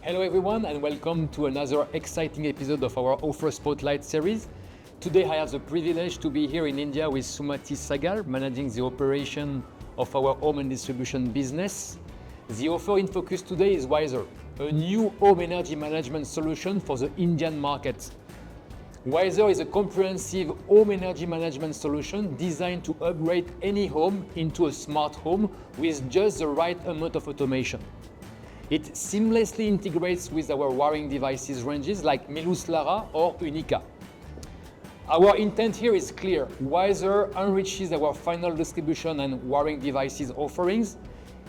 Hello everyone and welcome to another exciting episode of our Offer Spotlight series. Today I have the privilege to be here in India with Sumati Sagal, managing the operation of our home and distribution business. The offer in focus today is Wiser, a new home energy management solution for the Indian market. Wiser is a comprehensive home energy management solution designed to upgrade any home into a smart home with just the right amount of automation. It seamlessly integrates with our wiring devices ranges like Milus Lara or Unica. Our intent here is clear. Wiser enriches our final distribution and wiring devices offerings.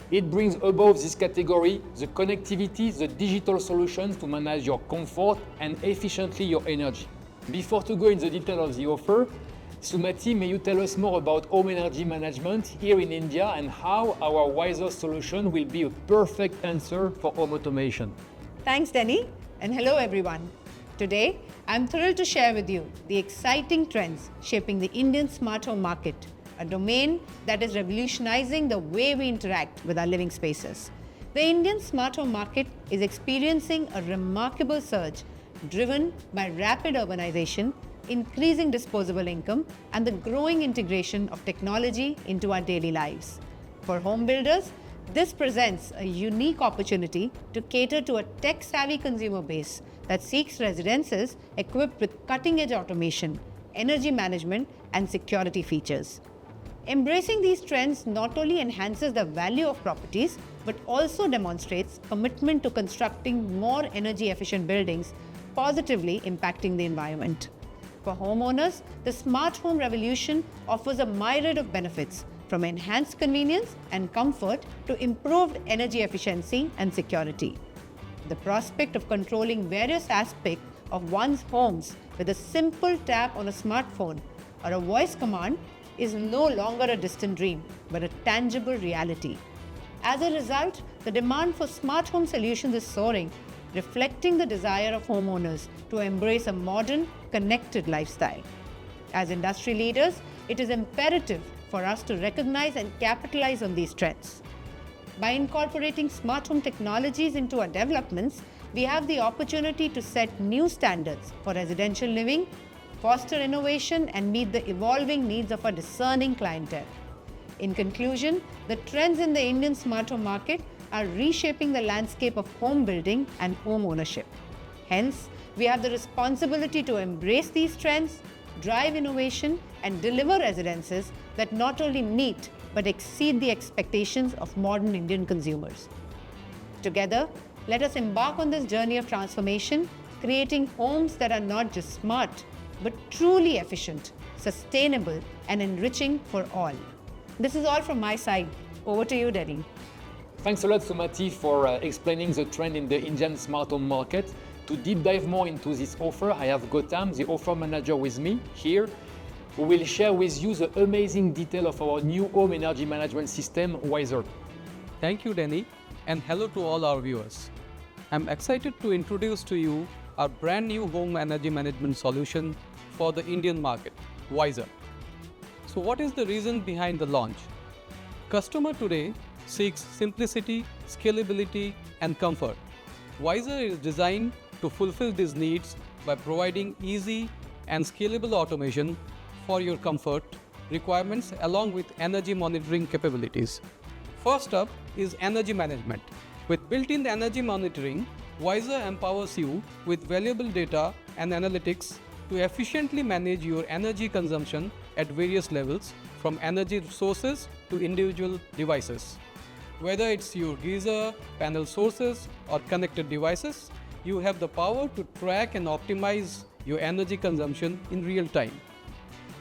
It brings above this category the connectivity, the digital solutions to manage your comfort and efficiently your energy. Before to go in the detail of the offer, Sumati, may you tell us more about home energy management here in India and how our Wiser solution will be a perfect answer for home automation? Thanks, Denis, and hello everyone. Today, I'm thrilled to share with you the exciting trends shaping the Indian smart home market, a domain that is revolutionizing the way we interact with our living spaces. The Indian smart home market is experiencing a remarkable surge driven by rapid urbanization, increasing disposable income, and the growing integration of technology into our daily lives. For home builders, this presents a unique opportunity to cater to a tech-savvy consumer base that seeks residences equipped with cutting-edge automation, energy management, and security features. Embracing these trends not only enhances the value of properties, but also demonstrates commitment to constructing more energy-efficient buildings, positively impacting the environment. For homeowners, the smart home revolution offers a myriad of benefits, from enhanced convenience and comfort to improved energy efficiency and security. The prospect of controlling various aspects of one's homes with a simple tap on a smartphone or a voice command is no longer a distant dream, but a tangible reality. As a result, the demand for smart home solutions is soaring, reflecting the desire of homeowners to embrace a modern, connected lifestyle. As industry leaders, it is imperative for us to recognize and capitalize on these trends. By incorporating smart home technologies into our developments, we have the opportunity to set new standards for residential living, foster innovation, and meet the evolving needs of our discerning clientele. In conclusion, the trends in the Indian smart home market are reshaping the landscape of home building and home ownership. Hence, we have the responsibility to embrace these trends, drive innovation, and deliver residences that not only meet but exceed the expectations of modern Indian consumers. Together, let us embark on this journey of transformation, creating homes that are not just smart, but truly efficient, sustainable, and enriching for all. This is all from my side. Over to you, Denis. Thanks a lot, Sumati, for explaining the trend in the Indian smart home market. To deep dive more into this offer, I have Gautam, the offer manager, with me here, who will share with you the amazing detail of our new home energy management system, Wiser. Thank you, Denis, and hello to all our viewers. I'm excited to introduce to you our brand new home energy management solution for the Indian market, Wiser. So what is the reason behind the launch? Customer today seeks simplicity, scalability, and comfort. Wiser is designed to fulfill these needs by providing easy and scalable automation for your comfort requirements along with energy monitoring capabilities. First up is energy management. With built-in energy monitoring, Wiser empowers you with valuable data and analytics to efficiently manage your energy consumption at various levels, from energy sources to individual devices. Whether it's your geyser, panel sources, or connected devices, you have the power to track and optimize your energy consumption in real time.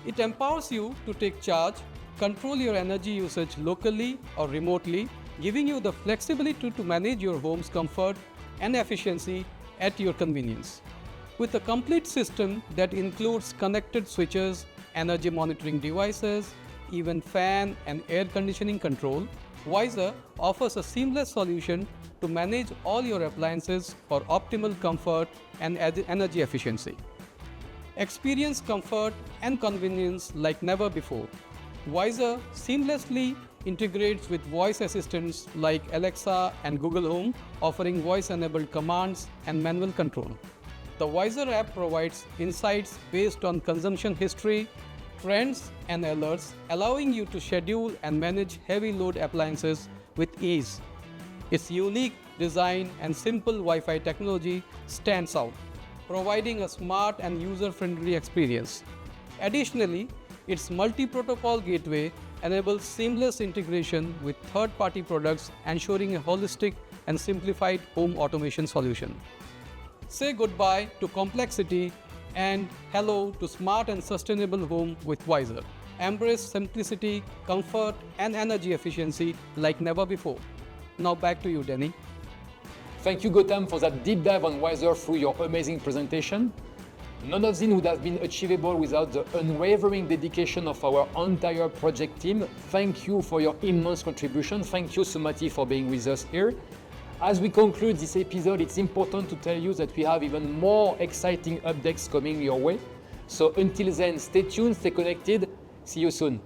It empowers you to take charge, control your energy usage locally or remotely, giving you the flexibility to manage your home's comfort and efficiency at your convenience. With a complete system that includes connected switches, energy monitoring devices, even fan and air conditioning control, Wiser offers a seamless solution to manage all your appliances for optimal comfort and energy efficiency. Experience comfort and convenience like never before. Wiser seamlessly integrates with voice assistants like Alexa and Google Home, offering voice-enabled commands and manual control. The Wiser app provides insights based on consumption history, trends, and alerts, allowing you to schedule and manage heavy load appliances with ease. Its unique design and simple Wi-Fi technology stands out, providing a smart and user-friendly experience. Additionally, its multi-protocol gateway enables seamless integration with third-party products, ensuring a holistic and simplified home automation solution. Say goodbye to complexity and hello to smart and sustainable home with Wiser. Embrace simplicity, comfort, and energy efficiency like never before. Now back to you, Denis. Thank you, Gautam, for that deep dive on Wiser through your amazing presentation. None of this would have been achievable without the unwavering dedication of our entire project team. Thank you for your immense contribution. Thank you, Sumati, for being with us here. As we conclude this episode, it's important to tell you that we have even more exciting updates coming your way. So until then, stay tuned, stay connected. See you soon.